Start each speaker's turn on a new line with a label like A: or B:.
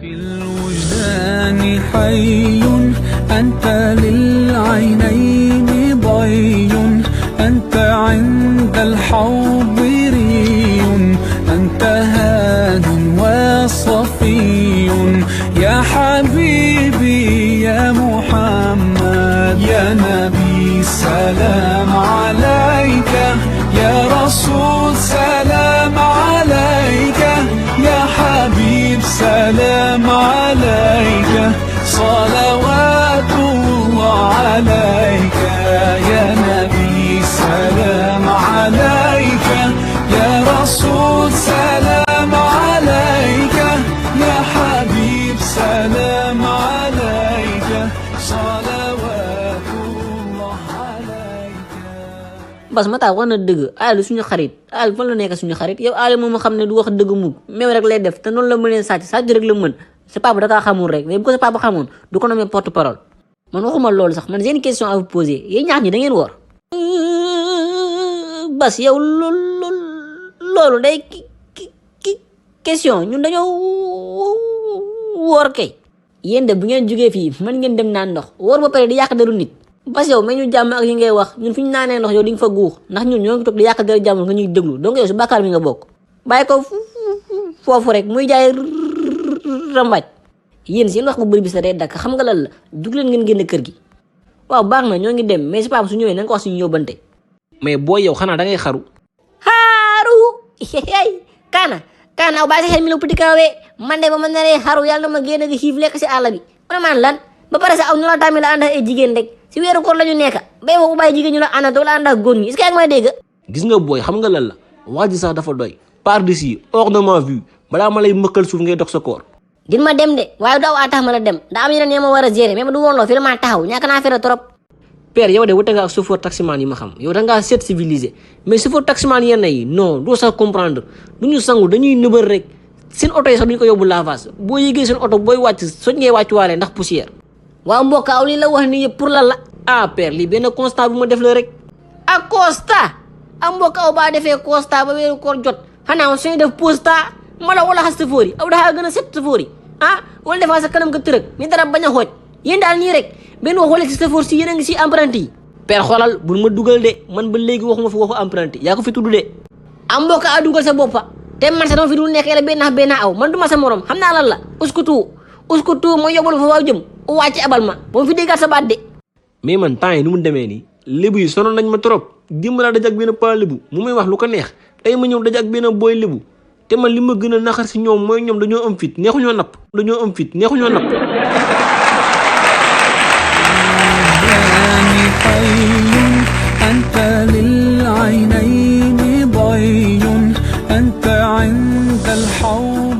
A: في الوجدان حي أنت للعينين ضي أنت عند الحوض ري أنت هاد وصفي يا حبيبي يا محمد يا نبي سلام عليك يا رسول سلام عليك يا حبيب سلام عليك صلوات الله عليك يا نبي سلام عليك يا رسول سلام عليك يا حبيب سلام عليك صلوات الله عليك.
B: bas ma taa wax na dëgg Ali suñu xarit Ali fan la nekk suñu xarit yow Ali moom xam ne du wax dëgg mukk même rek lay def te noonu la mënee sàcc rek la mën sa papa da kaa xamul rek mais bu ko sa papa xamoon du ko nommé porte parole. man waxuma loolu sax man j'ai une question à vous poser yéen ñaar ñi da ngeen woor. bas yow loolu day question ñun dañoo woor kay. yéen de bu ngeen jógee fii mën ngeen dem naan ndox woor ba pare di yàq deru nit. bas yow mais ñu jàmm ak yi ngay wax ñun fi ñu naanee ndox yow di nga fa guux ndax ñun ñoo ngi toog di yàq deru jàmm nga ñuy déglu donc yow si bàkkaar mi nga bokk. bàyyi ko foofu rek muy jaay rambaaj. yéen seen wax bu bëri bis la day dakk xam nga lan la jug leen ngeen génn kër gi. waaw baax na ñoo ngi dem mais si papa su ñëwee na nga ko wax suñu yóbbante.
C: mais booy yow xanaa da ngay xaru.
B: xaaru kaana aw bàyyi sa xel mi la petit kawe man de ba ma naree xaru yàlla na ma génn gi xiif lekk si àll bi man maan lan ba pare sa aw ñu la tamit la ànd ak ay jigéen rek si weeru koor la ñu nekk bay boobu bàyyi jigéen ñu la ànd ak la ànd ak góor ñi est-ce que yaa ngi may dégg.
C: gis nga booy xam nga lan la wax ji sax dafa doy par d'ici hors de ma vue balaa ma lay mëkkal suuf ngay dox sa koor.
B: din ma dem de waaye daaw a tax ma la dem daa am yeneen ma war a gérer mais ma du woon loo fi la maa taxaw ñàkk naa fere trop.
C: père yow de wute nga ak chauffeur taximan yi ma xam yow da ngaa seet civilisé mais chauffeur taximan yenn yi non doo sax comprendre du ñu sangu dañuy nëbër rek seen oto yi sax duñu ko yóbbu lavage boo yéegee seen oto booy wàcc soñ ngay wàcc waale ndax poussière.
B: waaw mbokk aw li la wax ni yëpp pour la la.
C: ah père lii benn constat bu ma def la rek.
B: ak constat am mbokk aw baa defee constat ba weeru koor jot xanaa suñu def posta mala wala xas safoor yi aw daxaa gën a set safoor yi ah wala defaa sa kanam nga tërëg ni dara bañ a xooj yéen daal nii rek benn wax wala si safoor si yéen a ngi si apprenti yi.
C: père xoolal bul ma dugal de man ba léegi waxuma fi waxu apprenti yaa ko fi tudd de.
B: am mbokk a dugal sa boppa te man sa dama fi dul nekk la benn aw man duma sa morom xam naa lan la uskutu mooy yóbbul fa waaw jëm u wàcc abal ma ba mu fi déggaat sa baat de.
C: mais man temps yi nu mu demee nii lébu yi sonoon nañ ma trop dimb laa daj ak benn paa lébu mu may wax lu ko neex tey ma ñëw daj ak benn booy lébu te man li ma gën a naxar si ñoom mooy ñoom dañoo am fit neexuñoo napp
A: أنت للعينين ضي أنت عند الحوض